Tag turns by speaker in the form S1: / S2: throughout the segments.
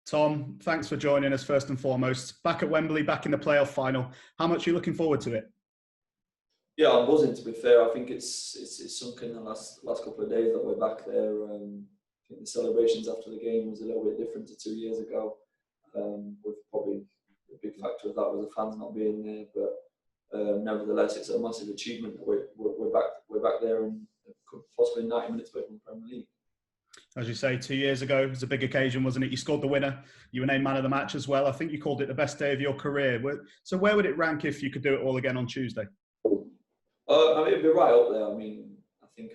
S1: Tom, thanks for joining us first and foremost. Back at Wembley, back in the playoff final. How much are you looking forward to it?
S2: Yeah, I'm buzzing. To be fair, I think it's sunk in the last couple of days that we're back there. I think the celebrations after the game was a little bit different to 2 years ago. With probably a big factor of that was the fans not being there, but nevertheless, it's a massive achievement that we're back there and possibly 90 minutes away from the Premier League.
S1: As you say, 2 years ago, it was a big occasion, wasn't it? You scored the winner. You were named man of the match as well. I think you called it the best day of your career. So where would it rank if you could do it all again on Tuesday?
S2: It'd be right up there. I think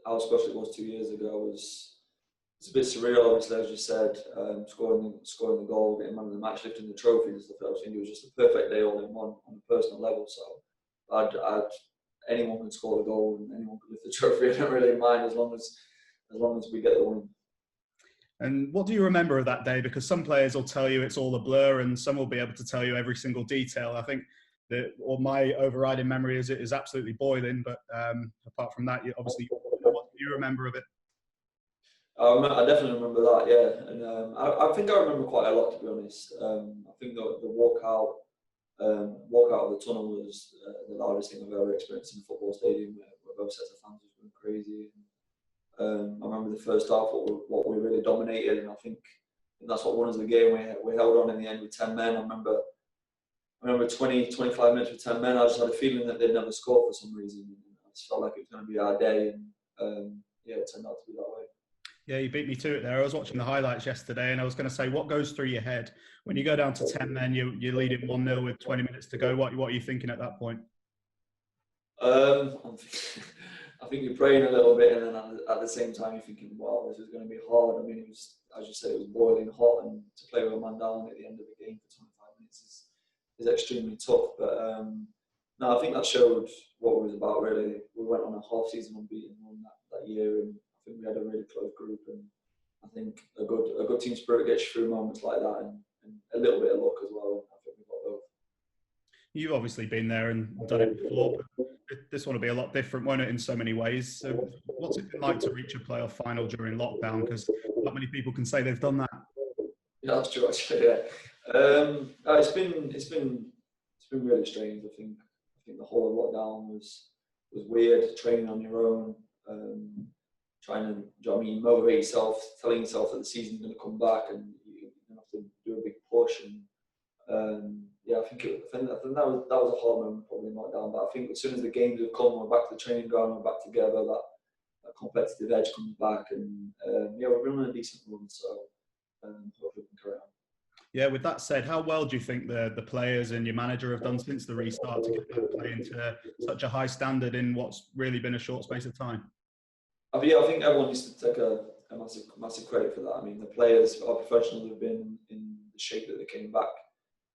S2: how special it was 2 years ago it's a bit surreal, obviously, as you said. Scoring the goal, getting man of the match, lifting the trophy and stuff. I think it was just a perfect day all in one on a personal level. So anyone can score the goal and anyone can lift the trophy. I don't really mind as long as we get the win.
S1: And what do you remember of that day? Because some players will tell you it's all a blur and some will be able to tell you every single detail. I think my overriding memory is it is absolutely boiling. But apart from that, what do you remember of it?
S2: I definitely remember that, yeah. And I think I remember quite a lot, to be honest. I think the walk out of the tunnel was the loudest thing I've ever experienced in a football stadium, where both sets of fans was going crazy. I remember the first half, what we really dominated, and I think that's what won us the game. We held on in the end with 10 men. I remember 20, 25 minutes with 10 men. I just had a feeling that they'd never score for some reason. I just felt like it was going to be our day, and it turned out to be that way.
S1: Yeah, you beat me to it there. I was watching the highlights yesterday and I was going to say, what goes through your head when you go down to 10 men, you're leading 1-0 with 20 minutes to go. What are you thinking at that point?
S2: I think you're praying a little bit, and then at the same time you're thinking, wow, this is going to be hard. It was, as you said, it was boiling hot, and to play with a man down at the end of the game for 25 minutes is extremely tough. But no, I think that showed what it was about, really. We went on a half-season unbeaten run that year, and I think we had a really close group, and I think a good team spirit gets you through moments like that, and a little bit of luck as well. I think we got both.
S1: You've obviously been there and done it before, but this one will be a lot different, won't it, in so many ways? So what's it been like to reach a playoff final during lockdown? Because not many people can say they've done that.
S2: Yeah, that's true, actually, yeah. It's been really strange. I think the whole lockdown was weird, training on your own, trying to motivate yourself, telling yourself that the season's going to come back and you're going to have to do a big push. And I think that was a hard moment, probably not down. But I think as soon as the games have come, we're back to the training ground, we're back together. That competitive edge comes back, and we're running a decent run. So hopefully we can carry on.
S1: Yeah, with that said, how well do you think the players and your manager have done since the restart to get back playing to such a high standard in what's really been a short space of time?
S2: I think everyone needs to take a massive credit for that. The players, our professionals, have been in the shape that they came back.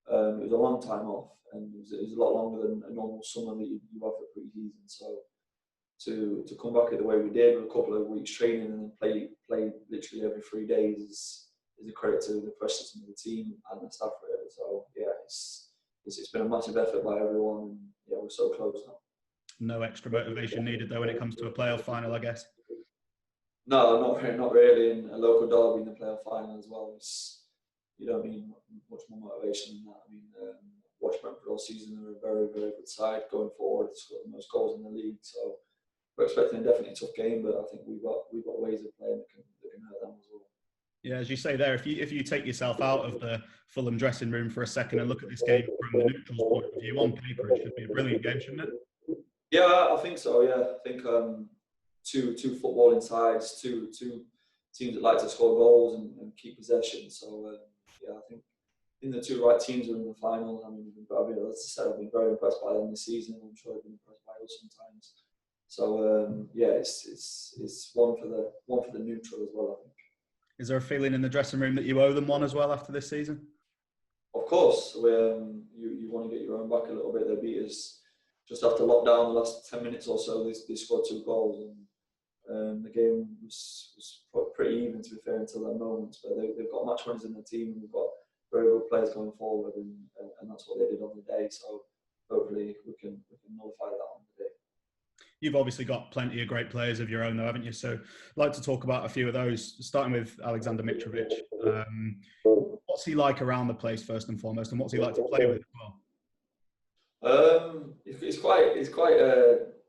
S2: It was a long time off, and it was a lot longer than a normal summer that you have for pre-season. So to come back the way we did with a couple of weeks training and then play literally every 3 days is a credit to the professionals of the team and the staff, really. So yeah, it's been a massive effort by everyone, and yeah, we're so close now.
S1: No extra motivation needed though when it comes to a playoff final, I guess.
S2: No, not really. In a local derby in the playoff final as well, you don't need much more motivation than that. Watch Brentford all season. They're a very, very good side going forward. They've scored the most goals in the league, so we're expecting a definitely tough game. But I think we've got ways of playing that can hurt them as well.
S1: Yeah, as you say there, if you take yourself out of the Fulham dressing room for a second and look at this game from the neutral's point of view, on paper it should be a brilliant game, shouldn't it?
S2: Yeah, I think so. Yeah, I think two footballing sides, two teams that like to score goals and keep possession. So I think the two right teams are in the final. As I said, I've been very impressed by them this season. I'm sure they've been impressed by us sometimes. So it's one for the neutral as well, I think.
S1: Is there a feeling in the dressing room that you owe them one as well after this season?
S2: Of course, you want to get your own back a little bit. They beat us just after lockdown, the last 10 minutes or so. They scored 2 goals, and the game was pretty even, to be fair, until that moment. But they've got match winners in the team, and we've got very good players going forward, and that's what they did on the day. So hopefully we can nullify that on the day.
S1: You've obviously got plenty of great players of your own, though, haven't you? So I'd like to talk about a few of those, starting with Alexander Mitrovic. What's he like around the place, first and foremost, and what's he like to play with as well?
S2: He's quite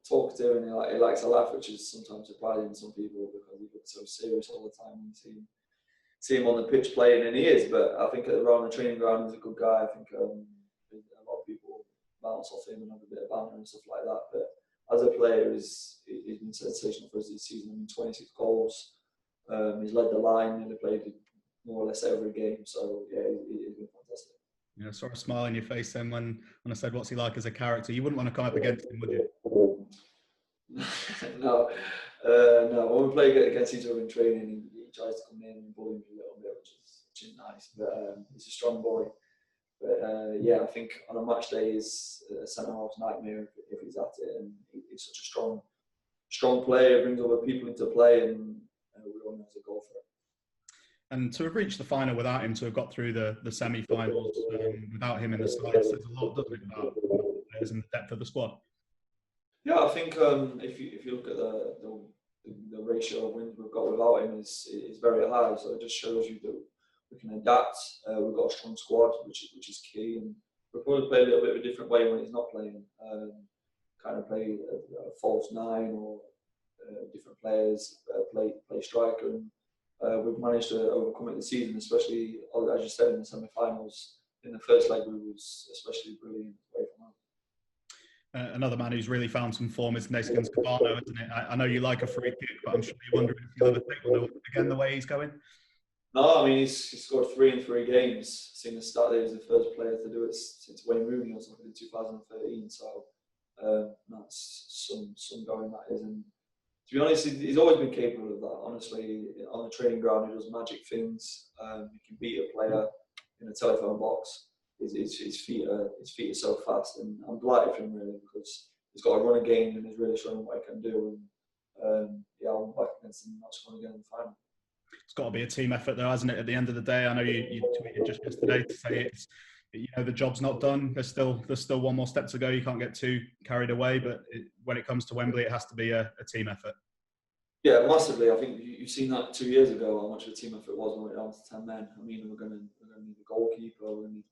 S2: talkative, and he likes to laugh, which is sometimes surprising to some people because he looks so serious all the time. When you see him on the pitch playing, and he is. But I think around the training ground, he's a good guy. I think a lot of people bounce off him and have a bit of banter and stuff like that. But as a player, he's been sensational for us this season. I mean, 26 goals. He's led the line and he played more or less every game. So yeah, he's been fantastic.
S1: You know, sort of smile on your face then when I said what's he like as a character. You wouldn't want to come up against him, would you?
S2: No. When we play against each other in training, he tries to come in and bully me a little bit, which is nice. But he's a strong boy. But yeah, I think on a match day he's a centre half's nightmare if he's at it, and he's such a strong player, brings other people into play, and we all know he's a goal for it.
S1: And to have reached the final without him, to have got through the semi-finals without him in the sides, says a lot, doesn't it, about the players and the depth of the squad?
S2: Yeah, I think if you look at the ratio of wins we've got without him is very high. So it just shows you that we can adapt. We've got a strong squad, which is key, and we'll probably play a little bit of a different way when he's not playing. Kind of play a false nine or different players play striker. And we've managed to overcome it this season, especially as you said in the semi-finals. In the first leg, we was especially brilliant away from home.
S1: Another man who's really found some form is Nescans Cabano, isn't it? I know you like a free kick, but I'm sure you're wondering if you'll ever take one again the way he's going.
S2: No, I mean, he's scored 3 in 3 games. Seeing the start there, he's the first player to do it since Wayne Rooney or something in 2013. So that's some going that is. And to be honest, he's always been capable of that. Honestly, on the training ground, he does magic things. He can beat a player in a telephone box. His feet are so fast, and I'm delighted for him really because he's got a run a game and he's really showing what he can do. And yeah, I'm back against him, not scoring again in the final.
S1: It's got to be a team effort, though, hasn't it? At the end of the day, I know you tweeted just yesterday to say it's the job's not done. There's still one more step to go. You can't get too carried away, but when it comes to Wembley, it has to be a team effort.
S2: Yeah, massively. I think you've seen that 2 years ago how much of a team effort it was when we went down to 10 men. I mean, we're going to need a goalkeeper. We're going to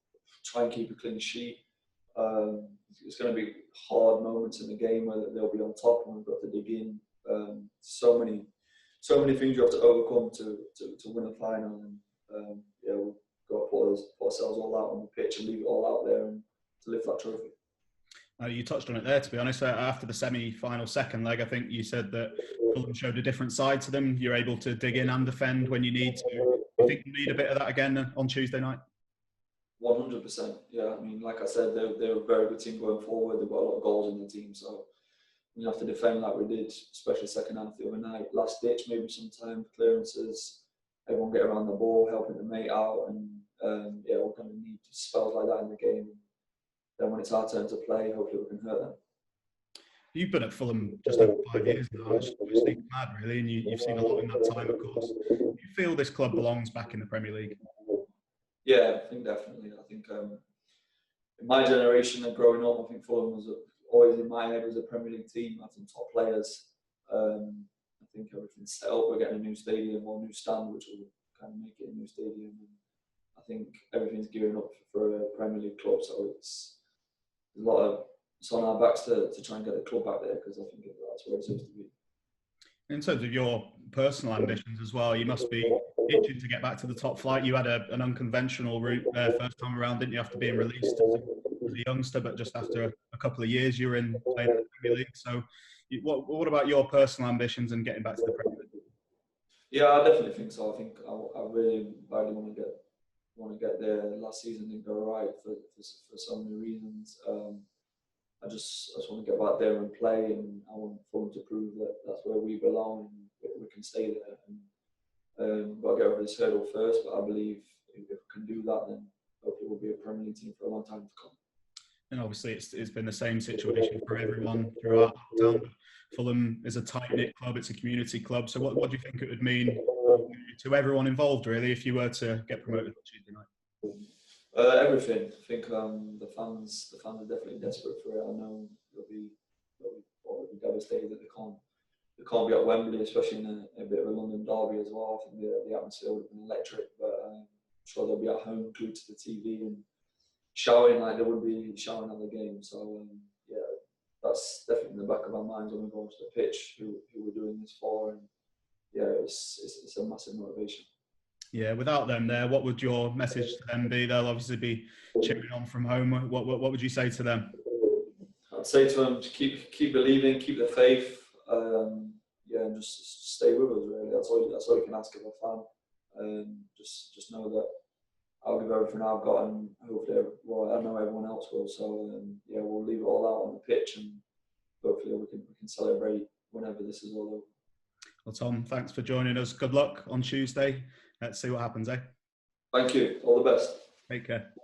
S2: try and keep a clean sheet. It's going to be hard moments in the game where they'll be on top and we've got to dig in. So many things you have to overcome to win a final, and yeah, we've got to put ourselves all out on the pitch and leave it all out there and to lift that trophy.
S1: You touched on it there, to be honest. After the semi-final second leg, I think you said that Fulham showed a different side to them. You're able to dig in and defend when you need to. Do you think you need a bit of that again on Tuesday night?
S2: 100%. Yeah, I mean, like I said, they're a very good team going forward. They've got a lot of goals in the team, so we have to defend like we did, especially second half the other night. Last ditch, maybe sometime clearances, everyone get around the ball, helping the mate out, and yeah, we're going to need spells like that in the game. Then when it's our turn to play, hopefully we can hurt them.
S1: You've been at Fulham just over 5 years now. It's mad, really, and you've seen a lot in that time, of course. Do you feel this club belongs back in the Premier League?
S2: Yeah, I think definitely. I think in my generation and growing up, I think Fulham was always in my head as a Premier League team, had some top players. I think everything's set up. We're getting a new stadium or a new stand, which will kind of make it a new stadium. And I think everything's gearing up for a Premier League club, so it's on our backs to try and get the club back there because I think that's where it's supposed to be.
S1: In terms of your personal ambitions as well, you must be itching to get back to the top flight. You had an unconventional route first time around, didn't you, after being released as a youngster, but just after a couple of years you were playing in the Premier League. So what about your personal ambitions and getting back to the Premier League?
S2: Yeah, I definitely think so. I think I really badly want to get there. Last season didn't go right for so many reasons. I just want to get back there and play, and I want Fulham to prove that that's where we belong and we can stay there. And got to get over this hurdle first, but I believe if we can do that, then hopefully we'll be a Premier League team for a long time to come.
S1: And obviously it's been the same situation for everyone throughout lockdown. Fulham is a tight-knit club, it's a community club. So what do you think it would mean to everyone involved, really, if you were to get promoted on Tuesday night?
S2: Everything. I think the fans are definitely desperate for it. I know they'll be they'll be devastated that they can't be at Wembley, especially in a bit of a London derby as well. I think the atmosphere would have been electric, but I'm sure they'll be at home glued to the TV and shouting like they would be shouting at the game. So yeah, that's definitely in the back of our minds when we go onto the pitch, who we're doing this for, and yeah, it's a massive motivation.
S1: Yeah, without them there, what would your message to them be? They'll obviously be cheering on from home. What would you say to them?
S2: I'd say to them to keep believing, keep the faith, yeah, and just stay with us. Really, that's all you can ask of a fan. Just know that I'll give everything I've got, and hopefully, I know everyone else will. So yeah, we'll leave it all out on the pitch, and hopefully we can celebrate whenever this is all over.
S1: Well, Tom, thanks for joining us. Good luck on Tuesday. Let's see what happens, eh?
S2: Thank you. All the best.
S1: Take care.